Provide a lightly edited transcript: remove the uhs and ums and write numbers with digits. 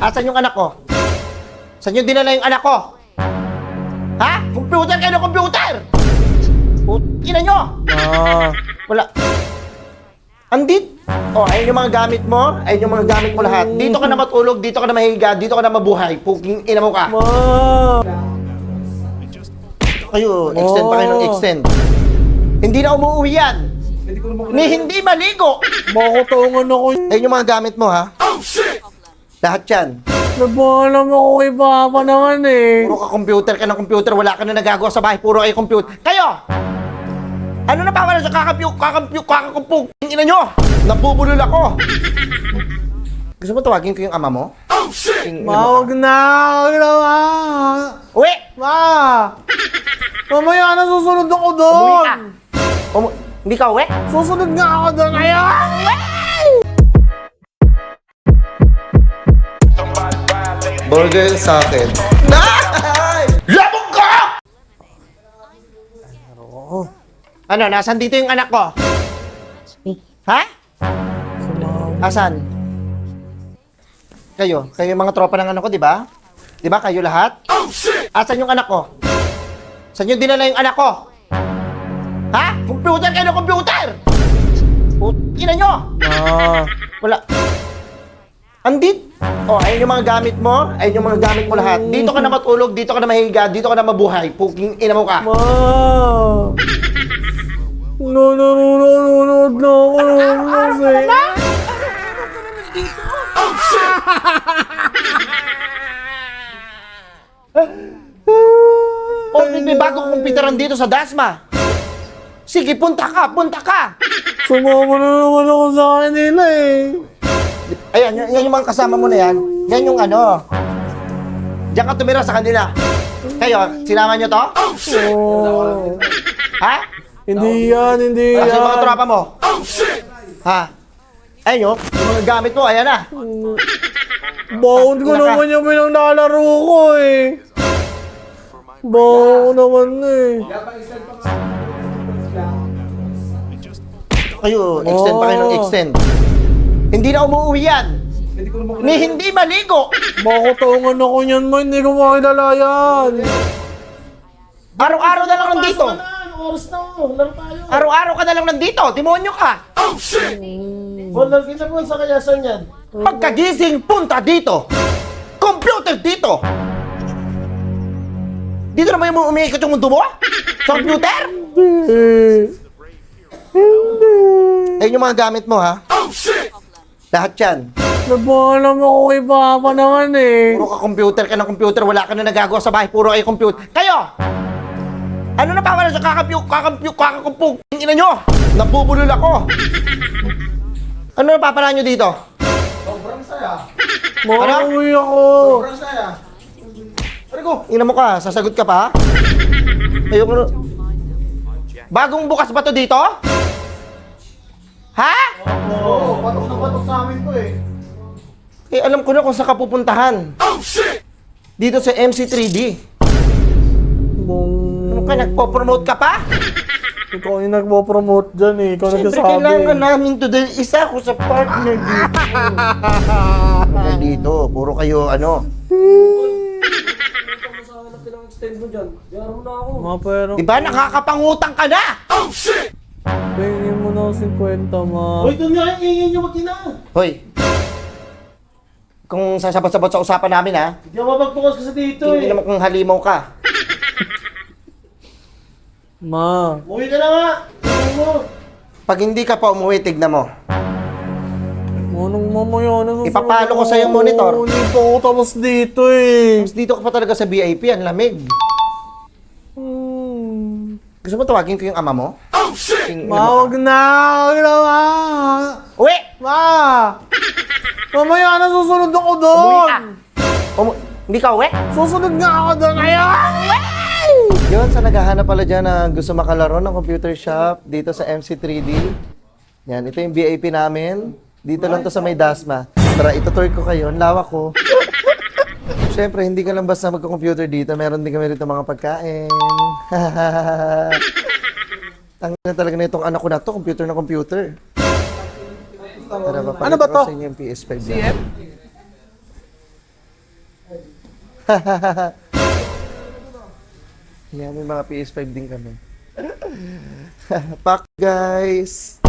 Asan yung anak ko? Saan yung dinala yung anak ko? Ha? Computer kayo ng computer! Ina nyo! Wala. Andit? Oh, ayun yung mga gamit mo. Ayun yung mga gamit mo lahat. Dito ka na matulog, dito ka na mahiga, dito ka na mabuhay. Puking ina mo ka. Kayo, extend pa kayo ng extend. Hindi na umuwi yan. Hindi maligo. Makutungan ako. Ayun yung mga gamit mo, ha? Lahat yan. Nabalam ako kay Papa naman eh. Puro ka computer ka ng computer, wala ka na nagagawa sa bahay, puro kayo computer. Kayo! Ano na pa wala sa kakampuk, ina nyo? Nabubulol ako. Gusto mo tawagin ko yung ama mo? Wag na, wag na, ma. Uwi! Ma! Mamaya na susunod ako Umuwi doon. ka! Hindi ka uwi? Susunod nga ako doon ngayon. Burger sa akin. Labog ka! Ano, nasan dito yung anak ko? Ha? Asan? Kayo yung mga tropa ng anak ko, di ba? Di ba, kayo lahat? Asan yung anak ko? Saan yung dinala yung anak ko? Ha? Computer kayo ng computer! Ina nyo! Wala. Andit? Oh, ayun yung mga gamit mo. Ayun yung mga gamit mo lahat. Dito ka na matulog, dito ka na mahiga, dito ka na mabuhay. Puking ina mo ka. Ma! Nanonood na ako kasi. Oh, may bagong computeran dito sa Dasma. Sige, punta ka, punta ka. Sumama na naman ako sa kanila eh. Ayan, yan yung mga kasama mo na yan. Yan yung ano. Diyan ka tumira sa kanila. Kayo, sinama nyo to? Oh. Ha? Hindi yan, hindi Kasi yung mga yan. tropa mo? Ha? Ayun, yung mga gamit mo, ayan na. Bound ko naman yung pinaglalaro ko eh. Bound naman eh. Kayo, extend pa kayo ng extend. Hindi na umuwi yan. Hindi maligo. Makutungan ako niyan, ma. Hindi ko makilala yan. Araw-araw na lang nandito. Oras na mo, laro tayo. Araw-araw ka na lang nandito. Demonyo ka. Wala kita mo sa kayasan yan. Pagkagising, punta dito. Computer dito. Dito naman yung umiikot yung mundo mo? Sa computer? Ayun yung mga gamit mo, ha? Lahat yan. Nabalam ako kay Papa naman eh. Puro ka computer ka ng computer, wala ka na nagagawa sa bahay, puro kayo computer. Kayo! Ano na pa wala sa kakampuk, ina nyo? Nabubulol ako. Ano na papalaan nyo dito? Sobrang saya. Mauwi ako. Sobrang saya. Rico, ina mo ka, sasagot ka pa? Ayoko na. Bagong bukas ba to dito? Ha? Oo, patok na patok sa amin to eh. Eh, alam ko na kung saan ka pupuntahan. Dito sa MC3D. Ano ka, nagpo-promote ka pa? Ikaw yung nagpo-promote dyan eh. Ikaw Siyempre, nagsasabi. kailangan namin to dahil isa ako sa partner dito. Kaya dito, puro kayo, ano. Ma, pero... Diba, nakakapangutang ka na? Pahingin mo na ako 50, ma. Uy, doon nga yung ingin nyo mag-ina. Hoy, kung sasabot-sabot sa usapan namin, ha? Hindi ako mapagpukas kasi dito Hindi eh. naman kung halimaw ka. Ma. Uwi ka na nga. Uwi mo. Pag hindi ka pa umuwi, tignan mo. Anong mamaya na susunod Ipapalo ko ako? sa yung monitor. Hindi pa ako tapos dito eh. Mas dito ka pa talaga sa VIP, ang lamig. Gusto mo tawagin ko yung ama mo? Ma, wag na, wag na, ma. Uwi! Ma. Mamaya na susunod ako Umuwi doon. ka! Hindi ka uwi? Susunod nga ako doon ngayon. Yun, sa naghahanap pala dyan na gusto makalaro ng computer shop dito sa MC3D. Yan, ito yung VIP namin. Dito lang to sa may Dasma. Tara, itutour ko kayo. Ang lawak ko. Siyempre, hindi ka lang basta magka-computer dito. Meron din kami rito mga pagkain. Tangin na talaga na itong anak ko na to. Computer na computer. Tara, Ano ba to? Sa inyo yung PS5 CF? Yan, may mga PS5 din kami. Pak guys!